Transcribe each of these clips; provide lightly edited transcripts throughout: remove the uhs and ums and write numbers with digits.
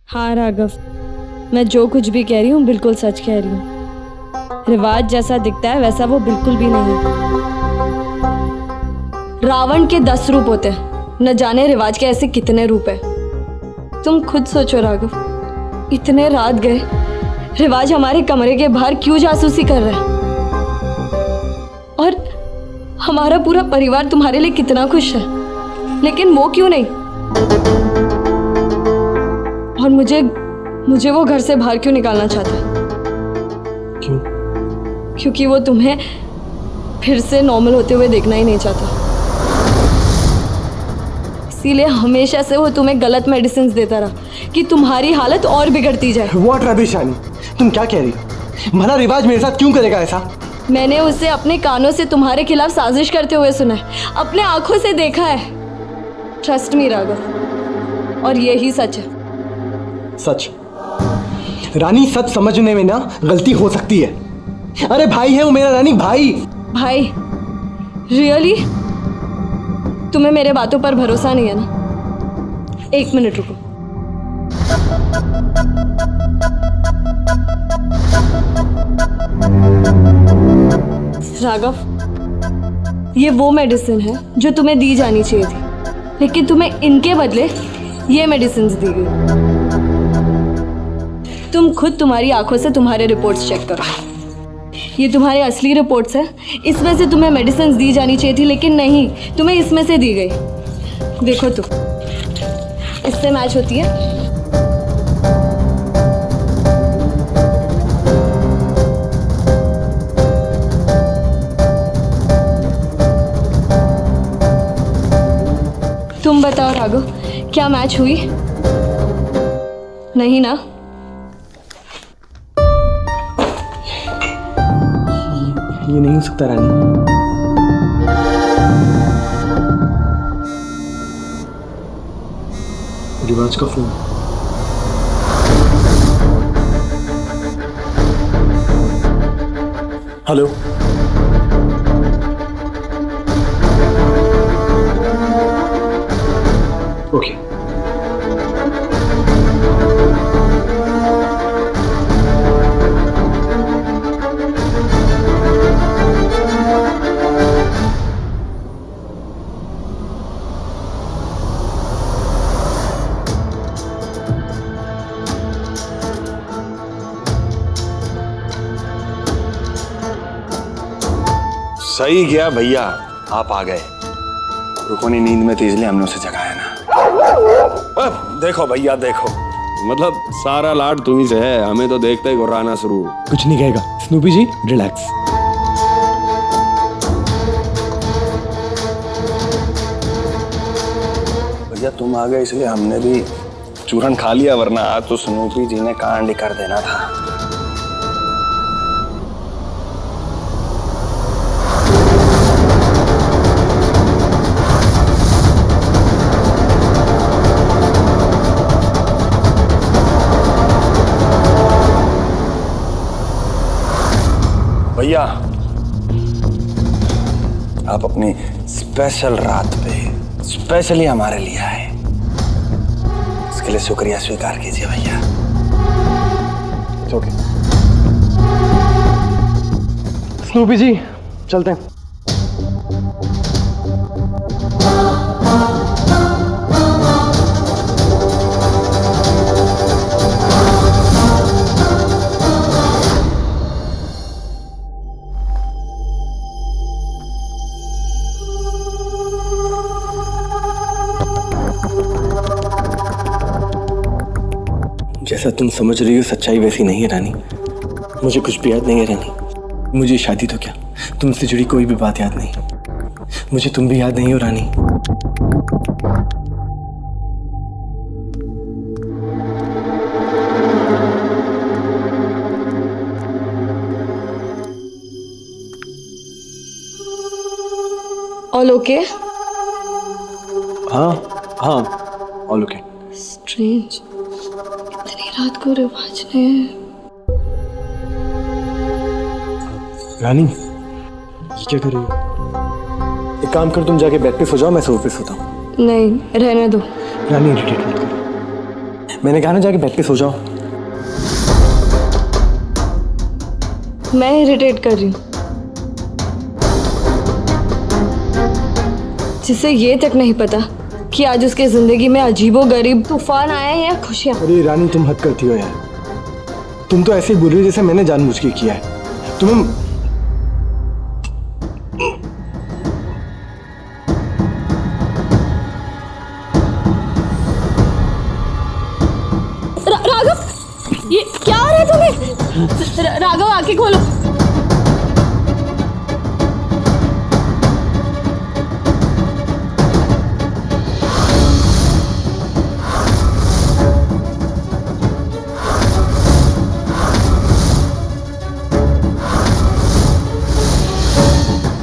हाँ राघव, मैं जो कुछ भी कह रही हूँ बिल्कुल सच कह रही हूँ। रिवाज जैसा दिखता है वैसा वो बिल्कुल भी नहीं। रावण के 10 रूप होते हैं, न जाने रिवाज के ऐसे कितने रूप है। तुम खुद सोचो राघव, इतने रात गए, रिवाज हमारे कमरे के बाहर क्यों जासूसी कर रहा है? और हमारा पूरा परिवार तुम्हारे लिए कितना खुश है, लेकिन वो क्यों नहीं? और मुझे वो घर से बाहर क्यों निकालना चाहता है? क्यों? क्योंकि वो तुम्हें फिर से नॉर्मल होते हुए देखना ही नहीं चाहता। इसीलिए हमेशा से वो तुम्हें गलत मेडिसिन देता रहा कि तुम्हारी हालत और बिगड़ती जाए। What rubbish रानी, तुम क्या कह रही हो? भला रिवाज मेरे साथ क्यों करेगा ऐसा? मैंने उसे अपने कानों से तुम्हारे खिलाफ साजिश करते हुए सुना है, अपने आंखों से देखा है। ट्रस्ट मी राघव, और यही सच है। सच? रानी, सच समझने में ना गलती हो सकती है। अरे भाई है वो मेरा, रानी भाई। भाई? रियली? तुम्हें मेरे बातों पर भरोसा नहीं है ना? 1 मिनट रुको। राघव, ये वो मेडिसिन है जो तुम्हें दी जानी चाहिए थी, लेकिन तुम्हें इनके बदले ये मेडिसिन दी गई। तुम खुद तुम्हारी आंखों से तुम्हारे रिपोर्ट्स चेक करो। ये तुम्हारी असली रिपोर्ट्स है। इसमें से तुम्हें मेडिसिन दी जानी चाहिए थी, लेकिन नहीं, तुम्हें इसमें से दी गई। देखो तुम, इससे मैच होती है। तुम बताओ राघव, क्या मैच हुई? नहीं ना? ये नहीं हो सकता रानी। रिवाज का फोन। हेलो। ओके। सही गया भैया, आप आ गए। रुकोनी नींद में थी इसलिए हमने उसे जगाया ना। अब देखो भैया देखो, मतलब सारा लाड तुम्ही से है, हमें तो देखते ही गुर्राना शुरू। कुछ नहीं कहेगा। स्नूपी जी रिलैक्स। भैया तुम आ गए इसलिए हमने भी चूरन खा लिया, वरना आज तो स्नूपी जी ने कांड कर देना था। भैया आप अपनी स्पेशल रात पे स्पेशली हमारे लिए आए, इसके लिए शुक्रिया स्वीकार कीजिए भैया। ओके स्नूपी जी, चलते हैं। जैसा तुम समझ रही हो सच्चाई वैसी नहीं है रानी। मुझे कुछ भी याद नहीं है रानी। मुझे शादी तो क्या, तुमसे जुड़ी कोई भी बात याद नहीं। मुझे तुम भी याद नहीं हो रानी। All okay? हाँ हाँ, ऑल ओके। स्ट्रेंज, इतनी रात को रिवाज ने। रानी ये क्या कर रही हो? एक काम कर, तुम जाके बेड पे सो जाओ, मैं सोफे पे सोता हूँ। नहीं, रहने दो। रानी इरिटेट मत करो। मैंने कहा ना जाके बेड पे सो जाओ। मैं इरिटेट कर रही हूँ, जिसे ये तक नहीं पता कि आज उसके जिंदगी में अजीबोगरीब तूफान आया है या खुशियाँ। अरे रानी तुम हद करती हो यार, तुम तो ऐसे ही बोल रही हो जैसे मैंने जानबूझ के किया है। तुम राघव, ये क्या हो रहा है तुम्हें? राघव आंखें खोलो।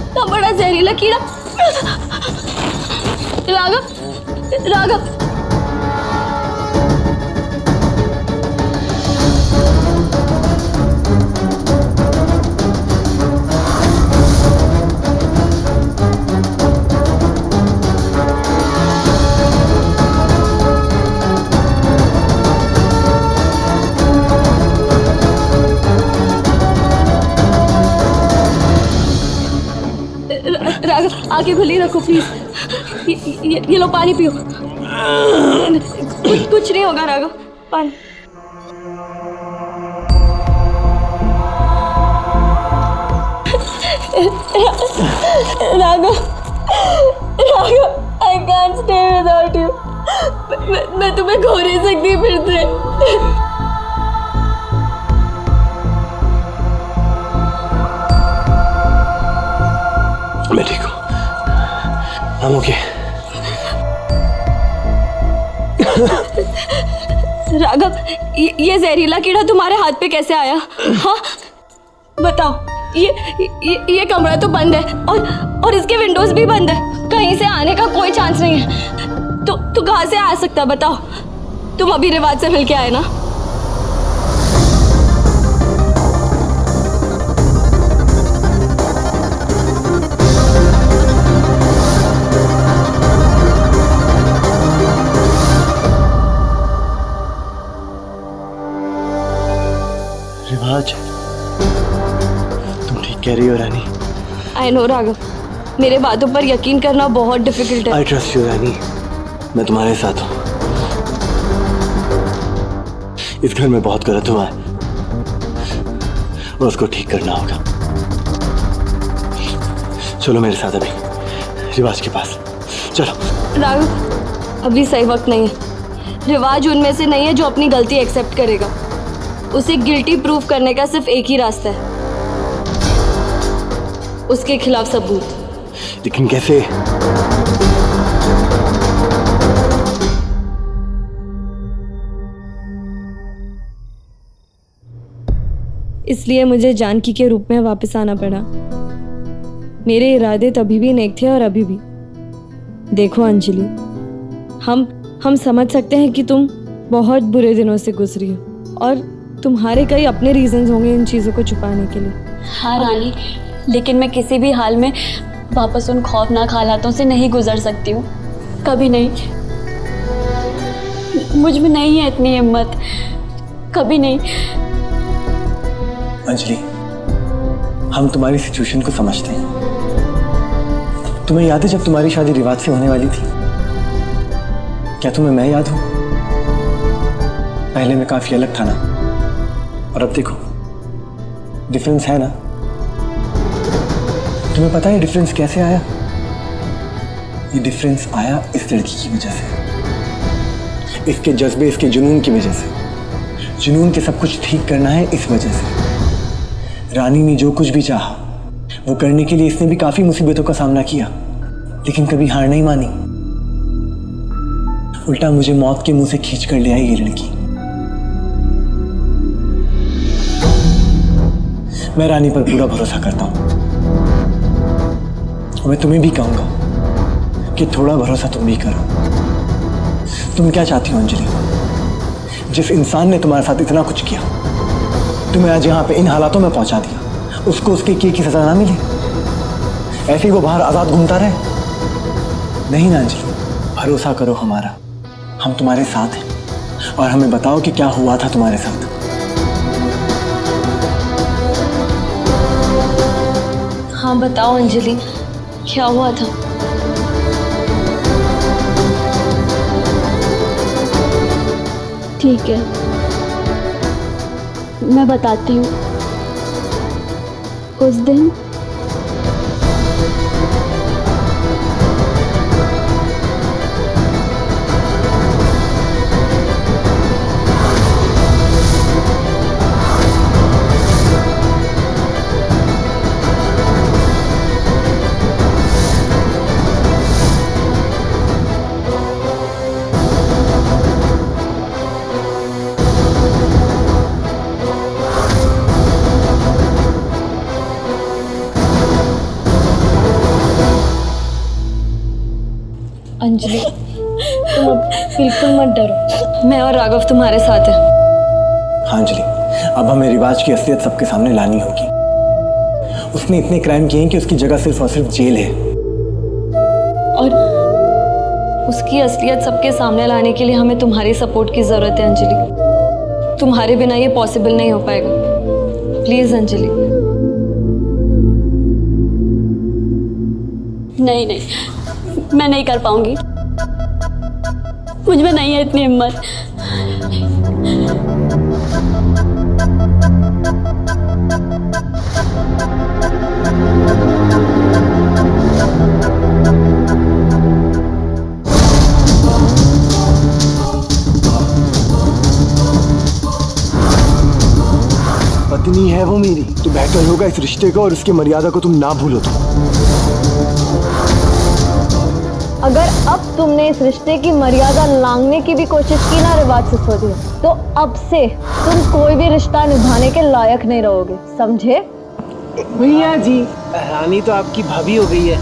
इतना बड़ा जहरीला कीड़ा। राघव, राघव, राघव आंखें खुली रखो प्लीज। ये लो पानी पियो। कुछ नहीं होगा राघव, पानी। Raghav, Raghav, I can't stay without you। मैं तुम्हें खो नहीं सकती फिर से। मैं ठीक हूँ, I'm okay। राघव, ये जहरीला कीड़ा तुम्हारे हाथ पे कैसे आया? हाँ बताओ। ये कमरा तो बंद है और इसके विंडोज भी बंद है, कहीं से आने का कोई चांस नहीं है। तो कहाँ से आ सकता है बताओ? तुम अभी रिवाज से मिल के आए ना? रिवाज, तुम ठीक कह रही हो रानी। आई नो राघव, मेरे बातों पर यकीन करना बहुत डिफिकल्ट है। आई ट्रस्ट यू रानी, मैं तुम्हारे साथ हूँ। इस घर में बहुत गलत हुआ है और उसको ठीक करना होगा। चलो मेरे साथ अभी रिवाज के पास चलो। राघव, अभी सही वक्त नहीं है। रिवाज उनमें से नहीं है जो अपनी गलती एक्सेप्ट करेगा। उसे गिल्टी प्रूफ करने का सिर्फ एक ही रास्ता है, उसके खिलाफ सबूत। लेकिन कैसे? इसलिए मुझे जानकी के रूप में वापस आना पड़ा। मेरे इरादे तभी भी नेक थे और अभी भी। देखो अंजलि, हम समझ सकते हैं कि तुम बहुत बुरे दिनों से गुजरी हो और तुम्हारे कई अपने रीजंस होंगे इन चीज़ों को छुपाने के लिए। हाँ रानी, लेकिन मैं किसी भी हाल में वापस उन खौफनाक हालातों से नहीं गुजर सकती हूँ, कभी नहीं। मुझ में नहीं है इतनी हिम्मत, कभी नहीं। अंजलि, हम तुम्हारी सिचुएशन को समझते हैं। तुम्हें याद है जब तुम्हारी शादी रिवाज से होने वाली थी? क्या तुम्हें मैं याद हूं? पहले मैं काफी अलग था ना, और अब देखो डिफरेंस है ना। तुम्हें पता है डिफरेंस कैसे आया? ये डिफरेंस आया इस लड़की की वजह से, इसके जज्बे, इसके जुनून की वजह से। जुनून के सब कुछ ठीक करना है इस वजह से। रानी ने जो कुछ भी चाहा वो करने के लिए इसने भी काफी मुसीबतों का सामना किया, लेकिन कभी हार नहीं मानी। उल्टा मुझे मौत के मुंह से खींच कर ले आई ये लड़की। मैं रानी पर पूरा भरोसा करता हूं और मैं तुम्हें भी कहूंगा कि थोड़ा भरोसा तुम भी करो। तुम क्या चाहती हो अंजलि? जिस इंसान ने तुम्हारे साथ इतना कुछ किया, तुम्हें आज यहाँ पे इन हालातों में पहुंचा दिया, उसको उसके किए की सजा ना मिले? ऐसे ही वो बाहर आजाद घूमता रहे? नहीं ना अंजलि, भरोसा करो हमारा, हम तुम्हारे साथ हैं। और हमें बताओ कि क्या हुआ था तुम्हारे साथ। हाँ बताओ अंजलि, क्या हुआ था? ठीक है, मैं बताती हूँ। उस दिन अंजलि, तुम अब बिल्कुल मत डरो, मैं और राघव तुम्हारे साथ हैं। हाँ अंजलि, अब हमें रिवाज की असलियत सबके सामने लानी होगी। उसने इतने क्राइम किए हैं कि उसकी जगह सिर्फ और सिर्फ जेल है। और उसकी असलियत सबके सामने लाने के लिए हमें तुम्हारी सपोर्ट की जरूरत है अंजलि। तुम्हारे बिना ये पॉसिबल नहीं हो पाएगा। प्लीज अंजलि। नहीं नहीं, मैं नहीं कर पाऊंगी। मुझ में नहीं है इतनी हिम्मत। पत्नी है वो मेरी, तो बेहतर होगा इस रिश्ते को और उसकी मर्यादा को तुम ना भूलो। अगर अब तुमने इस रिश्ते की मर्यादा लांघने की भी कोशिश की ना रिवाज सिसोदिया, तो अब से तुम कोई भी रिश्ता निभाने के लायक नहीं रहोगे, समझे? भैया जी, रानी तो आपकी भाभी हो गई है,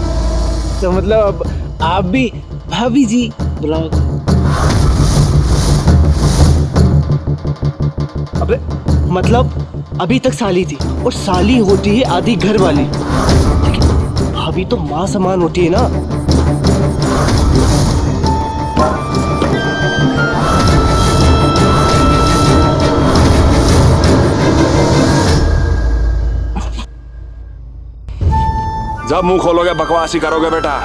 तो मतलब अब आप भी भाभी जी बुलाओ। अबे मतलब अभी तक साली थी, और साली होती है आधी घर वाली, लेकिन भाभी तो माँ समान होती है ना। जब मुंह खोलोगे बकवास ही करोगे बेटा।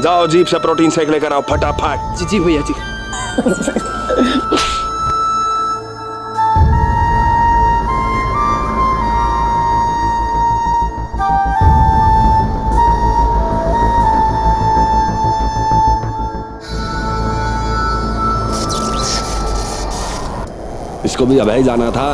जाओ जीप से प्रोटीन शेक लेकर आओ फटाफट। जी जी भैया जी। इसको भी अभी जाना था।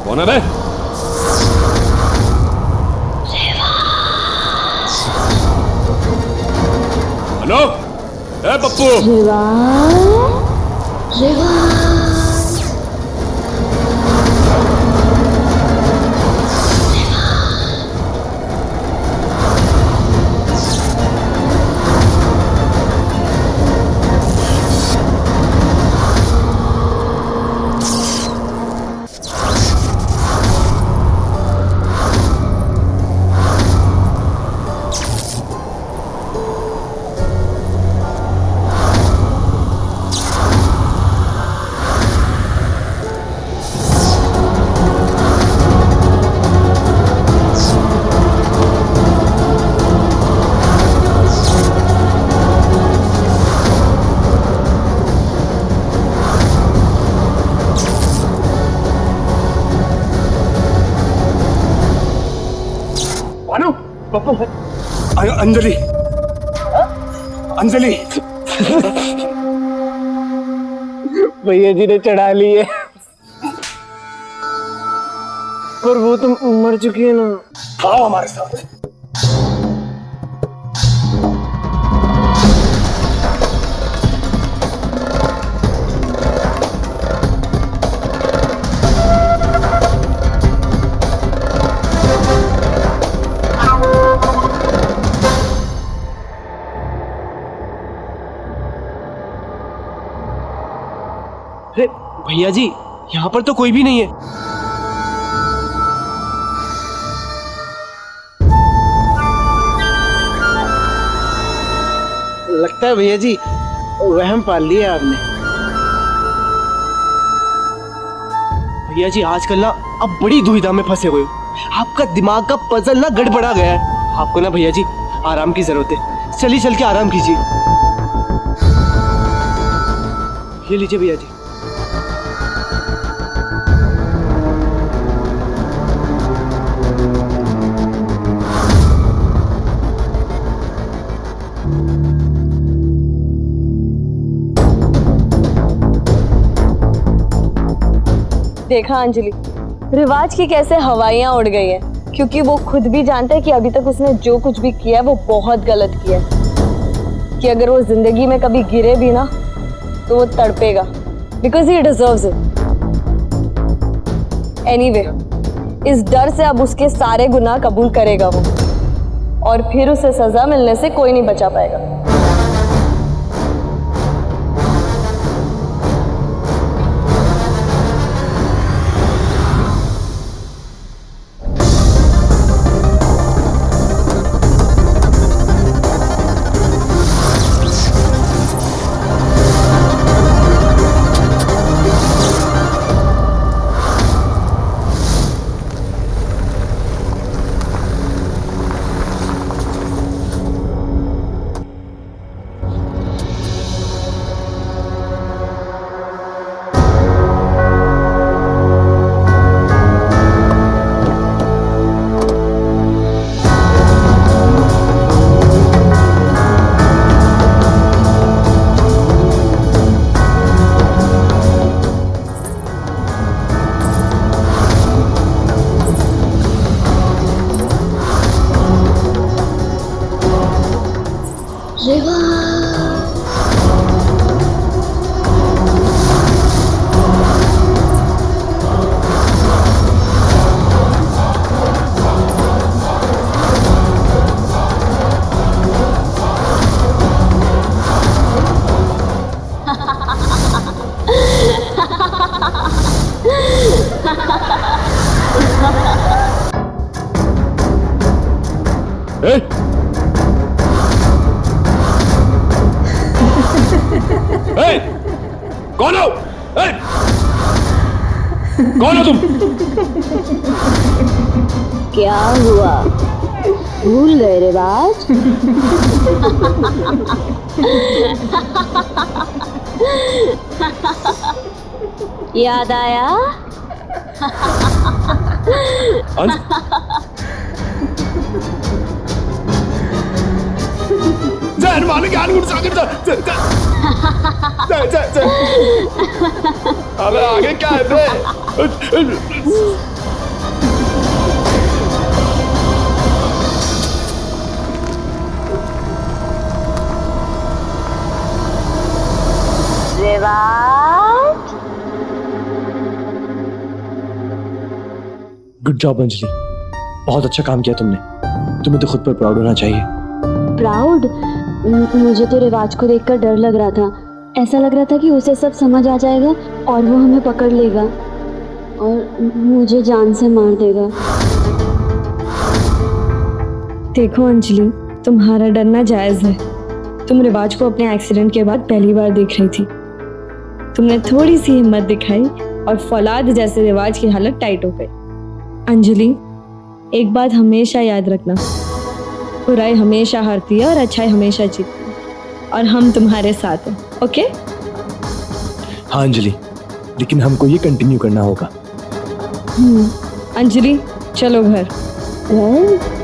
कौन है बे? हेलो, ए पप्पू। पप्पू अंजलि, अंजलि भैया जी ने चढ़ा ली है, पर वो तो मर चुकी है ना। आओ हमारे साथ। अरे भैया जी, यहाँ पर तो कोई भी नहीं है। लगता है भैया जी वहम पाल लिया आपने। भैया जी आजकल ना अब बड़ी दुविधा में फंसे हुए हो। आपका दिमाग का पजल ना गड़बड़ा गया है। आपको ना भैया जी आराम की जरूरत है। चलिए चल के आराम कीजिए। ये लीजिए भैया जी। देखा अंजलि, रिवाज की कैसे हवाइयां उड़ गई है, क्योंकि वो खुद भी जानता है कि अभी तक उसने जो कुछ भी किया है वो बहुत गलत किया है, कि अगर वो जिंदगी में कभी गिरे भी ना तो वो तड़पेगा, because he deserves it. Anyway, इस डर से अब उसके सारे गुनाह कबूल करेगा वो, और फिर उसे सजा मिलने से कोई नहीं बचा पाएगा। ए? ए? कौन हो? ए? कौन हो तुम? क्या हुआ, भूल गए रिवाज? याद आया? जैन मालिक यार उड़ सागर अबे आगे क्या है बे? रिवाज, गुड जॉब अंजलि, बहुत अच्छा काम किया तुमने। तुम्हें तो खुद पर प्राउड होना चाहिए। प्राउड? मुझे तो रिवाज को देखकर डर लग रहा था। ऐसा लग रहा था कि उसे सब समझ आ जाएगा और वो हमें पकड़ लेगा और मुझे जान से मार देगा। देखो अंजलि, तुम्हारा डरना जायज़ है। तुम रिवाज को अपने एक्सीडेंट के बाद पहली बार देख रही थी। तुमने थोड़ी सी हिम्मत दिखाई और फौलाद जैसे रिवाज की हालत टाइट हो गई। अंजलि, एक बात हमेशा याद रखना, बुराई हमेशा हारती है और अच्छाई हमेशा जीतती है, और हम तुम्हारे साथ हैं। ओके? हाँ अंजलि, लेकिन हमको ये कंटिन्यू करना होगा। अंजलि, चलो घर। घर?